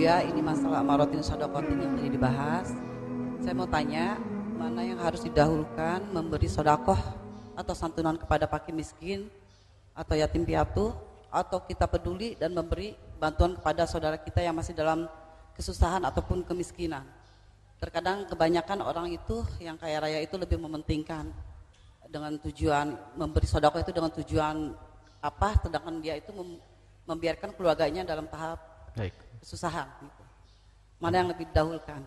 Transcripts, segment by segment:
Buya, ini masalah amaratin sodakotin yang tadi dibahas. Saya mau tanya, mana yang harus didahulukan, memberi sodakoh atau santunan kepada fakir miskin atau yatim piatu, atau kita peduli dan memberi bantuan kepada saudara kita yang masih dalam kesusahan ataupun kemiskinan. Terkadang kebanyakan orang itu yang kaya raya itu lebih mementingkan dengan tujuan memberi sodakoh itu dengan tujuan apa, sedangkan dia itu membiarkan keluarganya dalam tahap kesusahan gitu. Mana yang lebih didahulukan?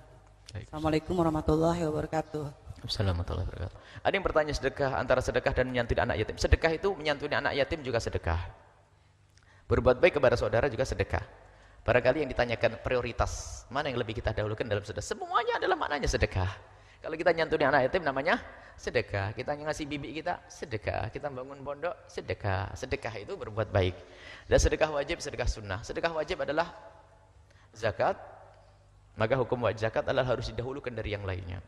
Assalamualaikum warahmatullahi wabarakatuh. Assalamualaikum warahmatullahi wabarakatuh. Ada yang bertanya sedekah antara sedekah dan menyantuni anak yatim. Sedekah itu menyantuni anak yatim juga sedekah. Berbuat baik kepada saudara juga sedekah. Barangkali yang ditanyakan prioritas, mana yang lebih kita dahulukan dalam sedekah? Semuanya adalah maknanya sedekah. Kalau kita nyantuni anak yatim namanya sedekah. Kita ngasih bibi kita sedekah. Kita bangun pondok sedekah. Sedekah itu berbuat baik. Dan sedekah wajib, sedekah sunnah. Sedekah wajib adalah zakat. Maka hukum wajib zakat adalah harus didahulukan dari yang lainnya.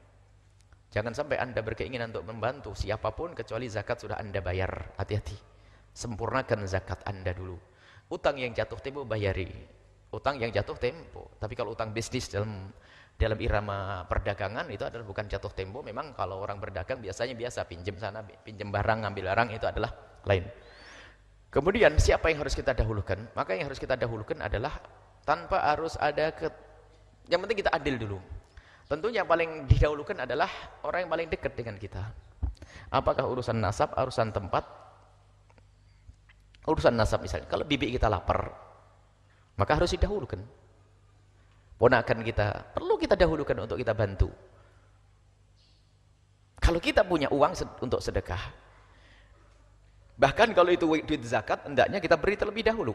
Jangan sampai Anda berkeinginan untuk membantu siapapun kecuali zakat sudah Anda bayar. Hati-hati. Sempurnakan zakat Anda dulu. Utang yang jatuh tempo bayari. Utang yang jatuh tempo. Tapi kalau utang bisnis dalam irama perdagangan itu adalah bukan jatuh tempo. Memang kalau orang berdagang biasanya biasa pinjam sana, pinjam barang, ngambil barang, itu adalah lain. Kemudian siapa yang harus kita dahulukan? Maka yang harus kita dahulukan adalah tanpa harus ada yang penting kita adil dulu. Tentunya yang paling didahulukan adalah orang yang paling dekat dengan kita. Apakah urusan nasab, urusan tempat? Urusan nasab misalnya, kalau bibi kita lapar, maka harus didahulukan. Ponakan kita, perlu kita dahulukan untuk kita bantu. Kalau kita punya uang untuk sedekah, bahkan kalau itu duit zakat, hendaknya kita beri terlebih dahulu.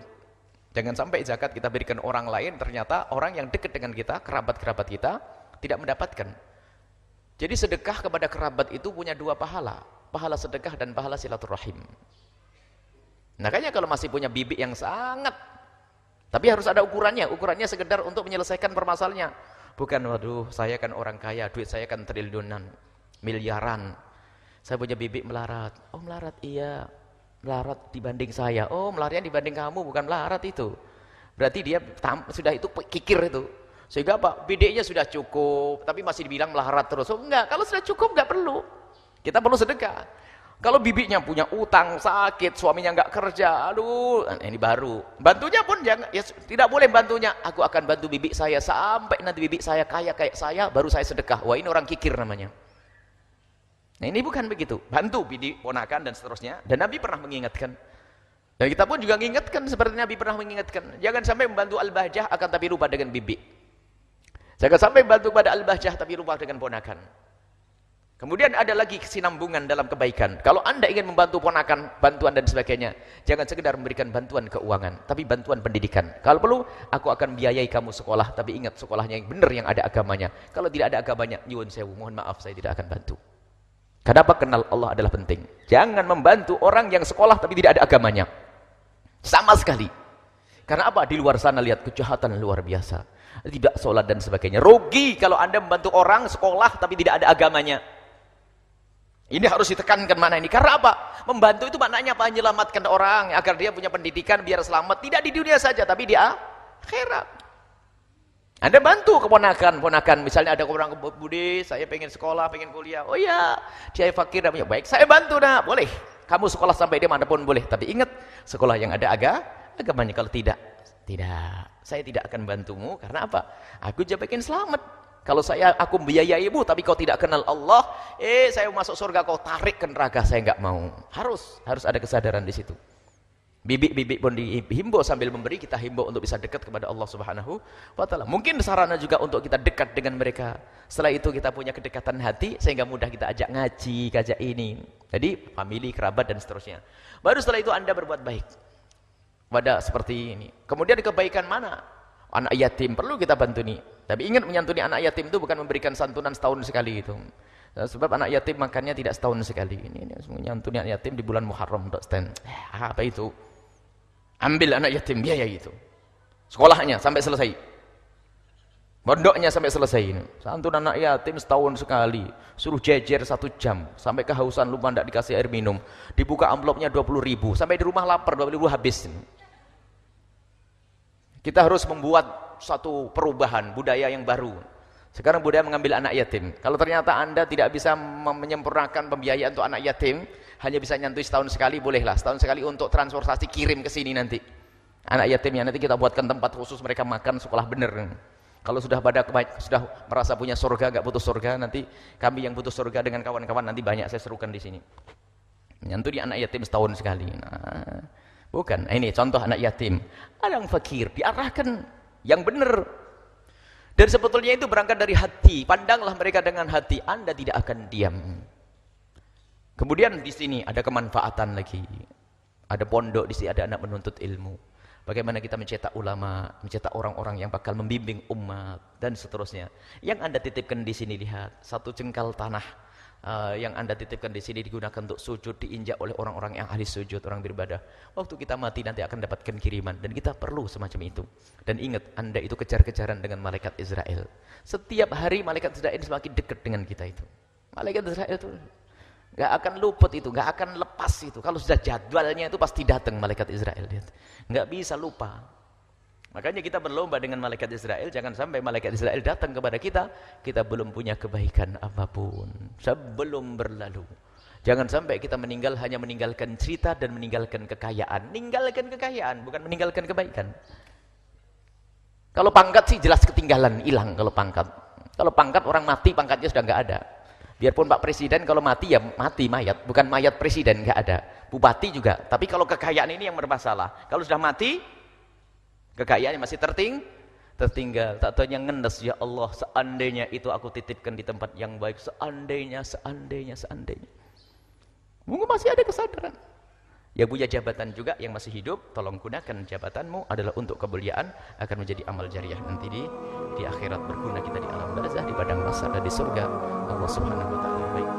Jangan sampai zakat kita berikan orang lain, ternyata orang yang dekat dengan kita, kerabat-kerabat kita, tidak mendapatkan. Jadi sedekah kepada kerabat itu punya dua pahala. Pahala sedekah dan pahala silaturahim. Makanya kalau masih punya bibi yang sangat, tapi harus ada ukurannya. Ukurannya sekedar untuk menyelesaikan permasalahannya. Bukan, waduh, saya kan orang kaya, duit saya kan triliunan, miliaran. Saya punya bibi melarat. Oh melarat, iya. Melarat dibanding saya. Oh melaratnya dibanding kamu, bukan melarat itu. Berarti dia sudah itu kikir itu. Sehingga apa? Bidiknya sudah cukup, tapi masih dibilang melarat terus. Oh enggak, kalau sudah cukup enggak perlu. Kita perlu sedekah. Kalau bibinya punya utang, sakit, suaminya enggak kerja, aduh, ini baru. Bantunya pun jangan, ya, tidak boleh bantunya. Aku akan bantu bibi saya sampai nanti bibi saya kaya kayak saya, baru saya sedekah. Wah ini orang kikir namanya. Nah ini bukan begitu. Bantu bibi, ponakan dan seterusnya. Dan Nabi pernah mengingatkan. Dan kita pun juga mengingatkan seperti Nabi pernah mengingatkan. Jangan sampai membantu al-bahjah akan tapi lupa dengan bibi. Jangan sampai bantu pada al-bahjah tapi lupa dengan ponakan. Kemudian ada lagi kesinambungan dalam kebaikan. Kalau Anda ingin membantu ponakan, bantuan dan sebagainya, jangan sekedar memberikan bantuan keuangan, tapi bantuan pendidikan. Kalau perlu, aku akan biayai kamu sekolah, tapi ingat sekolahnya yang benar, yang ada agamanya. Kalau tidak ada agamanya, nyuwun sewu, mohon maaf saya tidak akan bantu. Kenapa? Kenal Allah adalah penting. Jangan membantu orang yang sekolah tapi tidak ada agamanya. Sama sekali. Karena apa? Di luar sana lihat kejahatan luar biasa. Tidak sholat dan sebagainya. Rugi kalau Anda membantu orang sekolah tapi tidak ada agamanya. Ini harus ditekankan mana ini. Karena apa? Membantu itu maknanya apa? Menyelamatkan orang agar dia punya pendidikan biar selamat. Tidak di dunia saja tapi di akhirat. Anda bantu keponakan. Misalnya ada orang Budi, saya pengen sekolah, pengen kuliah. Oh iya, dia fakir dan punya baik. Saya bantu dah, boleh. Kamu sekolah sampai dia manapun boleh. Tapi ingat, sekolah yang ada agamanya. Kalau tidak. Saya tidak akan bantumu. Karena apa? Aku juga pengen selamat. Kalau aku membiayaimu, tapi kau tidak kenal Allah, saya masuk surga, kau tarik ke neraka, saya enggak mau. Harus ada kesadaran di situ. Bibi pun dihimbau sambil memberi, kita himbau untuk bisa dekat kepada Allah Subhanahu wa Ta'ala. Mungkin sarana juga untuk kita dekat dengan mereka. Setelah itu kita punya kedekatan hati sehingga mudah kita ajak ngaji, ajak ini. Jadi family, kerabat dan seterusnya. Baru setelah itu Anda berbuat baik. Pada seperti ini. Kemudian kebaikan mana? Anak yatim perlu kita bantu nih. Tapi ingat, menyantuni anak yatim itu bukan memberikan santunan setahun sekali itu. Sebab anak yatim makannya tidak setahun sekali. Ini menyantuni anak yatim di bulan Muharram untuk stand. Apa itu? Ambil anak yatim, biaya itu. Sekolahnya sampai selesai. Pondoknya sampai selesai ini. Santunan anak yatim setahun sekali. Suruh jejer 1 jam. Sampai kehausan lupa tidak dikasih air minum. Dibuka amplopnya 20.000. Sampai di rumah lapar 20.000 habis. Kita harus membuat suatu perubahan, budaya yang baru. Sekarang budaya mengambil anak yatim. Kalau ternyata Anda tidak bisa menyempurnakan pembiayaan untuk anak yatim, hanya bisa nyantui setahun sekali, bolehlah. Setahun sekali untuk transportasi kirim ke sini nanti. Anak yatimnya nanti kita buatkan tempat khusus mereka makan sekolah bener. Kalau sudah sudah merasa punya surga, nggak butuh surga, nanti kami yang butuh surga dengan kawan-kawan nanti banyak saya serukan di sini. Nyantui anak yatim setahun sekali. Nah, bukan, ini contoh anak yatim. Ada yang fakir, diarahkan yang benar. Dan sebetulnya itu berangkat dari hati. Pandanglah mereka dengan hati, Anda tidak akan diam. Kemudian di sini ada kemanfaatan lagi. Ada pondok di sini, ada anak menuntut ilmu. Bagaimana kita mencetak ulama, mencetak orang-orang yang bakal membimbing umat dan seterusnya. Yang Anda titipkan di sini, lihat, satu jengkal tanah yang Anda titipkan di sini digunakan untuk sujud, diinjak oleh orang-orang yang ahli sujud, orang beribadah. Waktu kita mati nanti akan dapatkan kiriman, dan kita perlu semacam itu. Dan ingat, Anda itu kejar-kejaran dengan malaikat Israel. Setiap hari malaikat Israel semakin dekat dengan kita itu. Malaikat Israel itu nggak akan luput itu, nggak akan lepas itu. Kalau sudah jadwalnya itu pasti datang malaikat Israel. Nggak bisa lupa. Makanya kita berlomba dengan malaikat Israel, jangan sampai malaikat Israel datang kepada kita, kita belum punya kebaikan apapun sebelum berlalu. Jangan sampai kita meninggal hanya meninggalkan cerita dan meninggalkan kekayaan. Meninggalkan kekayaan, bukan meninggalkan kebaikan. Kalau pangkat sih jelas ketinggalan, hilang kalau pangkat. Kalau pangkat orang mati, pangkatnya sudah nggak ada. Biarpun Pak Presiden kalau mati ya mati mayat, bukan mayat presiden, nggak ada. Bupati juga. Tapi kalau kekayaan ini yang bermasalah. Kalau sudah mati, kekayaannya masih tertinggal. Tak tahu yang ngendes, ya Allah, seandainya itu aku titipkan di tempat yang baik, seandainya. Mungkin masih ada kesadaran. Yang punya jabatan juga yang masih hidup, tolong gunakan jabatanmu adalah untuk kemuliaan, akan menjadi amal jariah nanti di akhirat, berguna kita di alam barzah, di padang mahsyar dan di surga Allah Subhanahu wa taala. Baik.